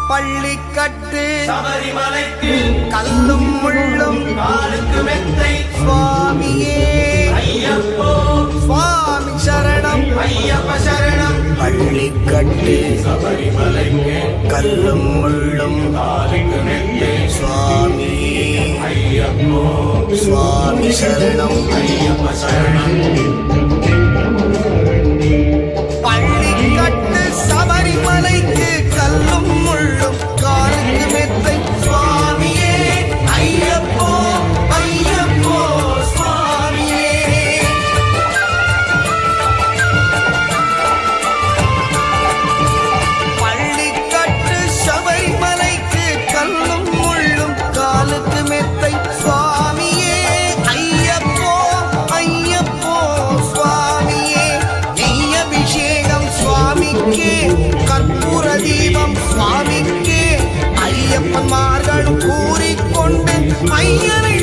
பள்ளிக்கட்டு சபரிமலைக்கு கல்லும் முள்ளும் காலுக்கு மெத்தை சுவாமியே ஐயப்போ சுவாமி சரணம் ஐயப்ப சரணம் பள்ளிக்கட்டு சபரிமலைக்கு கல்லும் முள்ளும் காலுக்கு மெத்தை சுவாமியே ஐயப்போ சுவாமி சரணம் ஐயப்ப சரணம் பள்ளிக்கட்டு சபரிமலைக்கு கல்லும் முள்ளும் காலுக்கு மெத்தை சுவாமியே ஐயப்போ ஐயப்போ சுவாமியே பள்ளிக்கட்டு சபரிமலைக்கு கல்லும் முள்ளும் காலுக்கு மெத்தை சுவாமியே ஐயப்போ ஐயப்போ சுவாமியே நெய் அபிஷேகம் சுவாமிக்கே கற்பூர தீபம் சுவாமிக்கே ஐயப்பன்மார்களும் கூறிக்கொண்டு ஐயனை